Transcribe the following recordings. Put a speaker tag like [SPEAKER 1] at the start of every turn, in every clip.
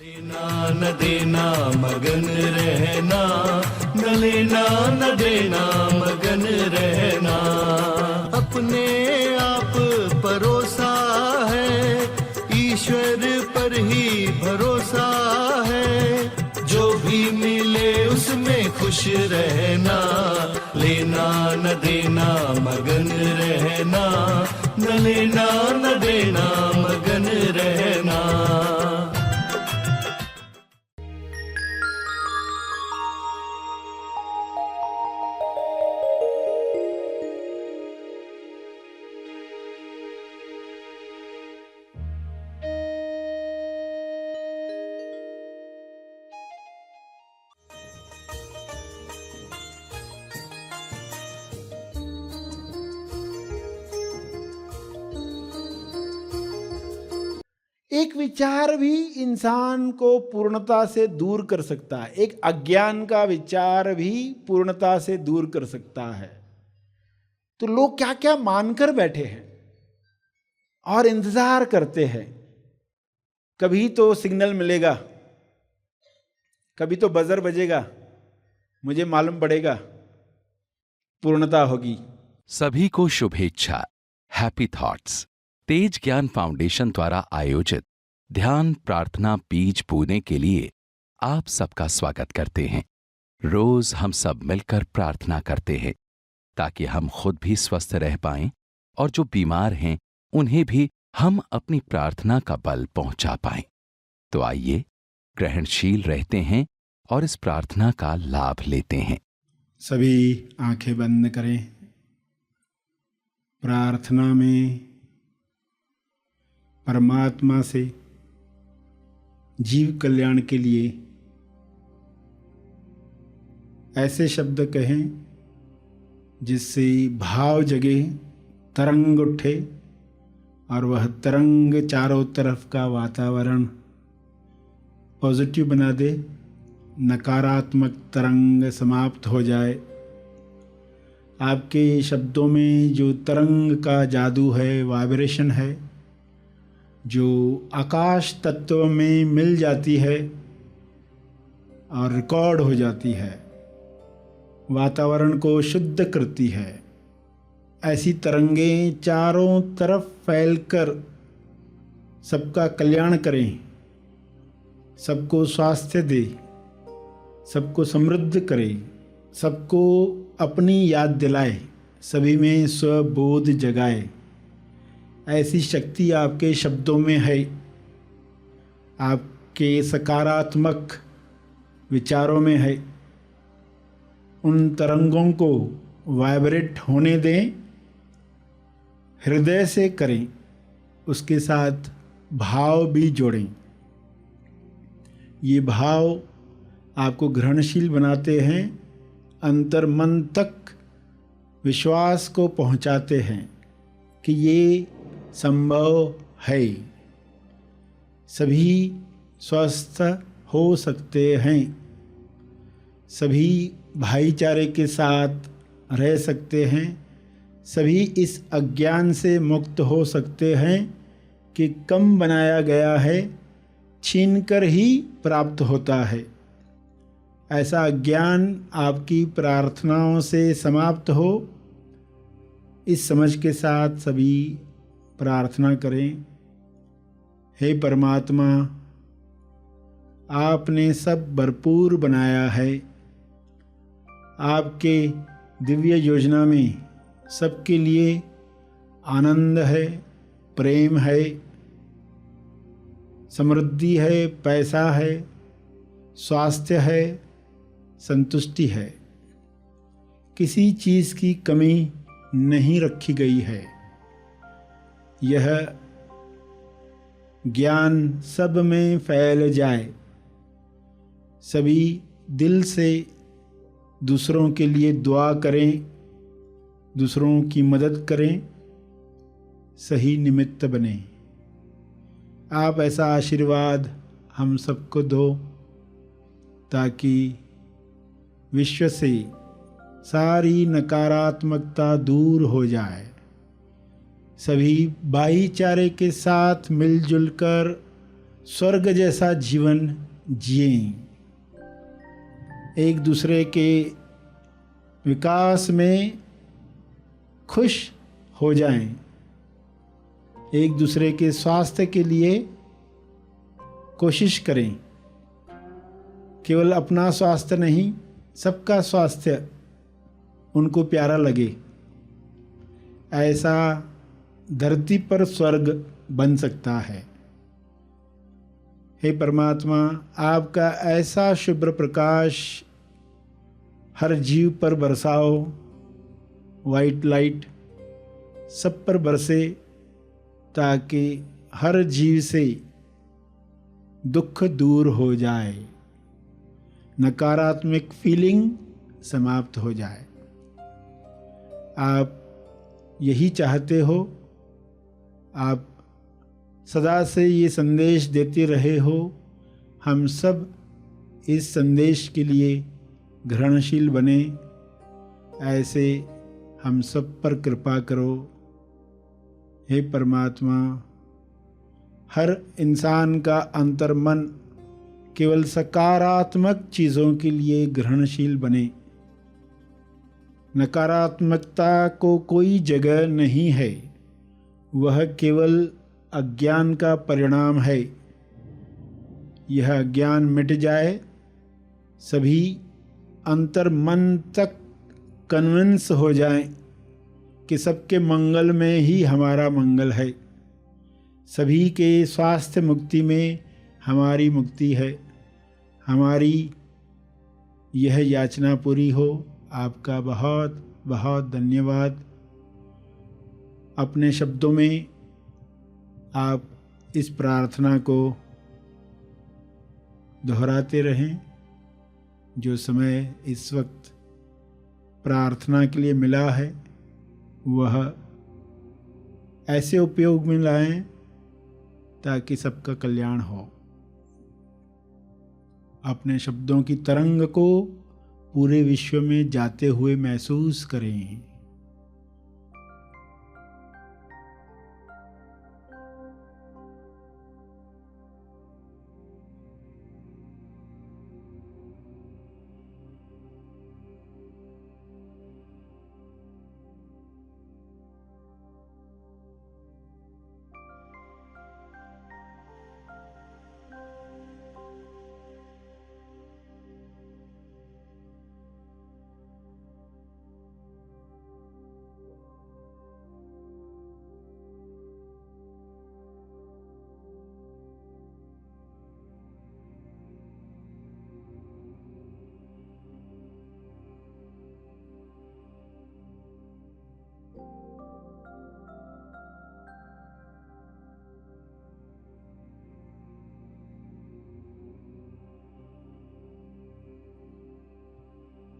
[SPEAKER 1] लेना न देना मगन रहना, न लेना न देना मगन रहना। अपने आप परोसा है, ईश्वर पर ही भरोसा है। जो भी मिले उसमें खुश रहना, लेना न देना मगन रहना, न लेना न देना मगन रहना।
[SPEAKER 2] एक विचार भी इंसान को पूर्णता से दूर कर सकता है। एक अज्ञान का विचार भी पूर्णता से दूर कर सकता है। तो लोग क्या क्या मानकर बैठे हैं और इंतजार करते हैं, कभी तो सिग्नल मिलेगा, कभी तो बजर बजेगा, मुझे मालूम पड़ेगा, पूर्णता होगी।
[SPEAKER 3] सभी को शुभेच्छा। हैप्पी थॉट्स तेज ज्ञान फाउंडेशन द्वारा आयोजित ध्यान प्रार्थना बीज बोने के लिए आप सबका स्वागत करते हैं। रोज हम सब मिलकर प्रार्थना करते हैं ताकि हम खुद भी स्वस्थ रह पाएं और जो बीमार हैं उन्हें भी हम अपनी प्रार्थना का बल पहुंचा पाएं। तो आइए ग्रहणशील रहते हैं और इस प्रार्थना का लाभ लेते हैं।
[SPEAKER 2] सभी आंखें बंद करें। प्रार्थना में परमात्मा से जीव कल्याण के लिए ऐसे शब्द कहें जिससे भाव जगे, तरंग उठे और वह तरंग चारों तरफ का वातावरण पॉजिटिव बना दे, नकारात्मक तरंग समाप्त हो जाए। आपके शब्दों में जो तरंग का जादू है, वाइब्रेशन है, जो आकाश तत्व में मिल जाती है और रिकॉर्ड हो जाती है, वातावरण को शुद्ध करती है, ऐसी तरंगें चारों तरफ फैलकर सबका कल्याण करें, सबको स्वास्थ्य दे, सबको समृद्ध करे, सबको अपनी याद दिलाए, सभी में स्वबोध जगाए। ऐसी शक्ति आपके शब्दों में है। आपके सकारात्मक विचारों में है। उन तरंगों को वाइब्रेट होने दें, हृदय से करें, उसके साथ भाव भी जोड़ें। ये भाव आपको ग्रहणशील बनाते हैं, अंतर मन तक विश्वास को पहुंचाते हैं कि ये संभव है, सभी स्वस्थ हो सकते हैं, सभी भाईचारे के साथ रह सकते हैं, सभी इस अज्ञान से मुक्त हो सकते हैं कि कम बनाया गया है, छीनकर ही प्राप्त होता है। ऐसा अज्ञान आपकी प्रार्थनाओं से समाप्त हो, इस समझ के साथ सभी प्रार्थना करें। हे परमात्मा, आपने सब भरपूर बनाया है। आपके दिव्य योजना में सबके लिए आनंद है, प्रेम है, समृद्धि है, पैसा है, स्वास्थ्य है, संतुष्टि है। किसी चीज़ की कमी नहीं रखी गई है। यह ज्ञान सब में फैल जाए, सभी दिल से दूसरों के लिए दुआ करें, दूसरों की मदद करें, सही निमित्त बने। आप ऐसा आशीर्वाद हम सबको दो ताकि विश्व से सारी नकारात्मकता दूर हो जाए, सभी भाईचारे के साथ मिलजुल कर स्वर्ग जैसा जीवन जिएं, एक दूसरे के विकास में खुश हो जाएं, एक दूसरे के स्वास्थ्य के लिए कोशिश करें। केवल अपना स्वास्थ्य नहीं, सबका स्वास्थ्य उनको प्यारा लगे। ऐसा धरती पर स्वर्ग बन सकता है। हे परमात्मा, आपका ऐसा शुभ्र प्रकाश हर जीव पर बरसाओ, वाइट लाइट सब पर बरसे, ताकि हर जीव से दुख दूर हो जाए, नकारात्मक फीलिंग समाप्त हो जाए। आप यही चाहते हो, आप सदा से ये संदेश देते रहे हो। हम सब इस संदेश के लिए ग्रहणशील बने। ऐसे हम सब पर कृपा करो। हे परमात्मा, हर इंसान का अंतर्मन केवल सकारात्मक चीज़ों के लिए ग्रहणशील बने। नकारात्मकता को कोई जगह नहीं है, वह केवल अज्ञान का परिणाम है। यह अज्ञान मिट जाए, सभी अंतर्मन तक कन्विंस हो जाएं कि सबके मंगल में ही हमारा मंगल है, सभी के स्वास्थ्य मुक्ति में हमारी मुक्ति है। हमारी यह याचना पूरी हो। आपका बहुत बहुत धन्यवाद। अपने शब्दों में आप इस प्रार्थना को दोहराते रहें। जो समय इस वक्त प्रार्थना के लिए मिला है, वह ऐसे उपयोग में लाएं ताकि सबका कल्याण हो। अपने शब्दों की तरंग को पूरे विश्व में जाते हुए महसूस करें।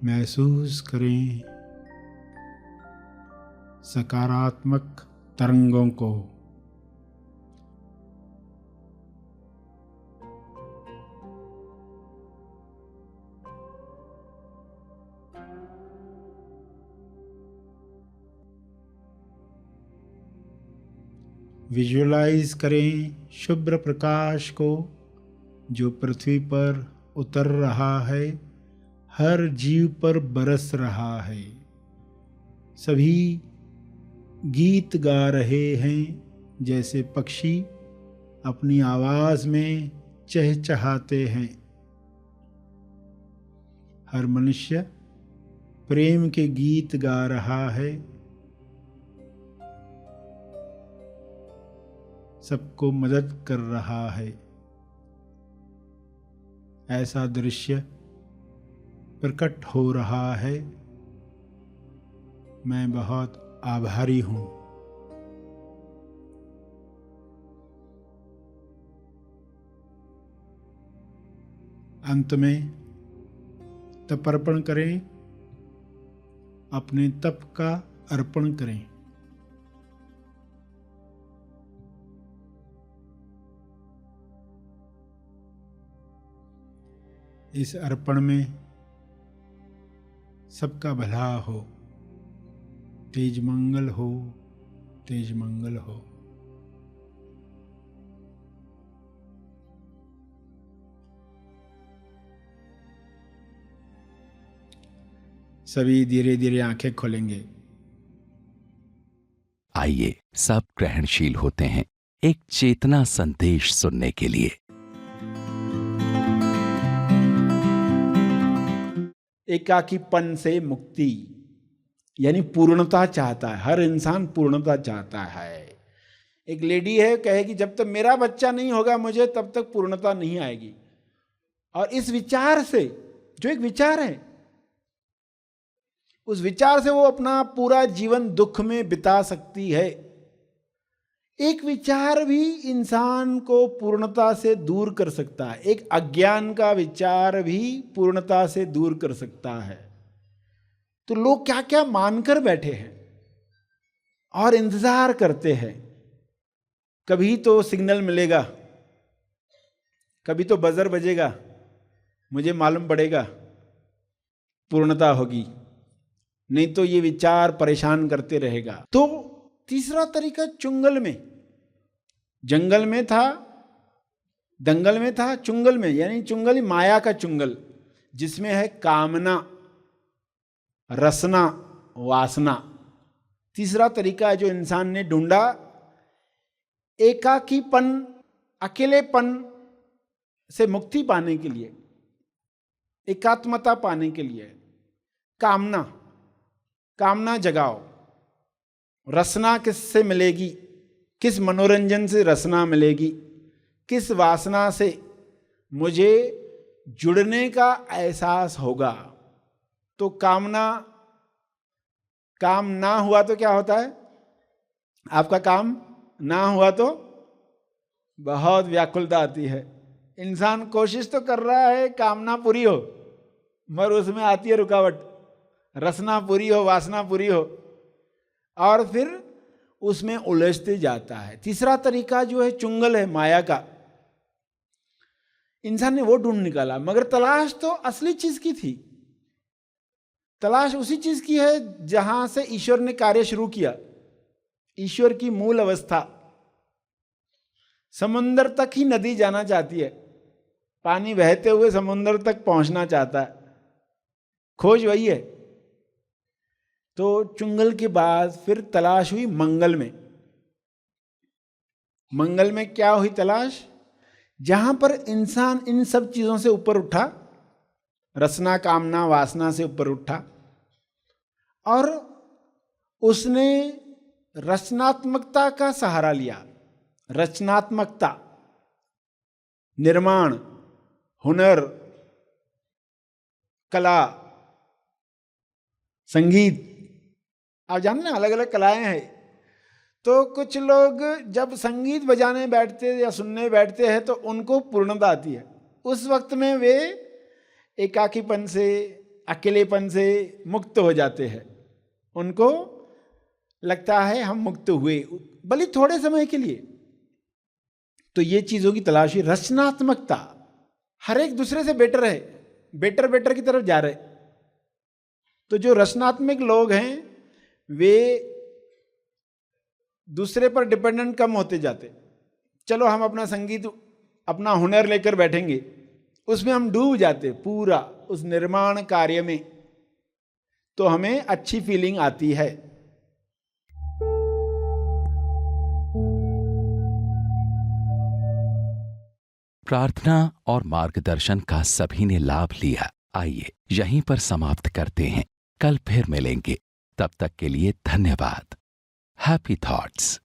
[SPEAKER 2] महसूस करें सकारात्मक तरंगों को। विजुअलाइज करें शुभ्र प्रकाश को जो पृथ्वी पर उतर रहा है, हर जीव पर बरस रहा है। सभी गीत गा रहे हैं, जैसे पक्षी अपनी आवाज़ में चहचहाते हैं। हर मनुष्य प्रेम के गीत गा रहा है, सबको मदद कर रहा है। ऐसा दृश्य प्रकट हो रहा है। मैं बहुत आभारी हूँ। अंत में तप अर्पण करें, अपने तप का अर्पण करें। इस अर्पण में सबका भला हो, तेज मंगल हो, तेज मंगल हो। सभी धीरे धीरे आंखें खोलेंगे।
[SPEAKER 3] आइए सब ग्रहणशील होते हैं एक चेतना संदेश सुनने के लिए।
[SPEAKER 2] एकाकीपन से मुक्ति यानी पूर्णता चाहता है, हर इंसान पूर्णता चाहता है। एक लेडी है, कहेगी जब तक मेरा बच्चा नहीं होगा मुझे तब तक पूर्णता नहीं आएगी। और इस विचार से, जो एक विचार है, उस विचार से वो अपना पूरा जीवन दुख में बिता सकती है। एक विचार भी इंसान को पूर्णता से दूर कर सकता है। एक अज्ञान का विचार भी पूर्णता से दूर कर सकता है। तो लोग क्या क्या मानकर बैठे हैं और इंतजार करते हैं, कभी तो सिग्नल मिलेगा, कभी तो बजर बजेगा, मुझे मालूम पड़ेगा पूर्णता होगी, नहीं तो ये विचार परेशान करते रहेगा। तो तीसरा तरीका चुंगल में, जंगल में था, दंगल में था, चुंगल में, यानी चुंगल ही माया का चुंगल, जिसमें है कामना, रसना, वासना। तीसरा तरीका जो इंसान ने ढूंढा, एकाकीपन, अकेलेपन से मुक्ति पाने के लिए, एकात्मता पाने के लिए, कामना, कामना जगाओ। रसना किससे मिलेगी, किस मनोरंजन से रसना मिलेगी, किस वासना से मुझे जुड़ने का एहसास होगा। तो कामना, काम ना हुआ तो क्या होता है, आपका काम ना हुआ तो बहुत व्याकुलता आती है। इंसान कोशिश तो कर रहा है कामना पूरी हो, मगर उसमें आती है रुकावट, रसना पूरी हो, वासना पूरी हो, और फिर उसमें उलझते जाता है। तीसरा तरीका जो है चुंगल है, माया का, इंसान ने वो ढूंढ निकाला। मगर तलाश तो असली चीज की थी, तलाश उसी चीज की है जहां से ईश्वर ने कार्य शुरू किया। ईश्वर की मूल अवस्था, समुद्र तक ही नदी जाना चाहती है, पानी बहते हुए समुद्र तक पहुंचना चाहता है, खोज वही है। तो चुंगल के बाद फिर तलाश हुई मंगल में। मंगल में क्या हुई तलाश, जहां पर इंसान इन सब चीजों से ऊपर उठा, रसना, कामना, वासना से ऊपर उठा, और उसने रचनात्मकता का सहारा लिया। रचनात्मकता, निर्माण, हुनर, कला, संगीत, आप जानते हैं अलग अलग कलाएं हैं। तो कुछ लोग जब संगीत बजाने बैठते या सुनने बैठते हैं तो उनको पूर्णता आती है। उस वक्त में वे एकाकीपन से, अकेलेपन से मुक्त हो जाते हैं। उनको लगता है हम मुक्त हुए, भले थोड़े समय के लिए। तो ये चीजों की तलाश है। रचनात्मकता, हर एक दूसरे से बेटर है, बेटर की तरफ जा रहे। तो जो रचनात्मक लोग हैं वे दूसरे पर डिपेंडेंट कम होते जाते। चलो हम अपना संगीत, अपना हुनर लेकर बैठेंगे, उसमें हम डूब जाते पूरा उस निर्माण कार्य में, तो हमें अच्छी फीलिंग आती है।
[SPEAKER 3] प्रार्थना और मार्गदर्शन का सभी ने लाभ लिया। आइए यहीं पर समाप्त करते हैं, कल फिर मिलेंगे। तब तक के लिए धन्यवाद। Happy thoughts.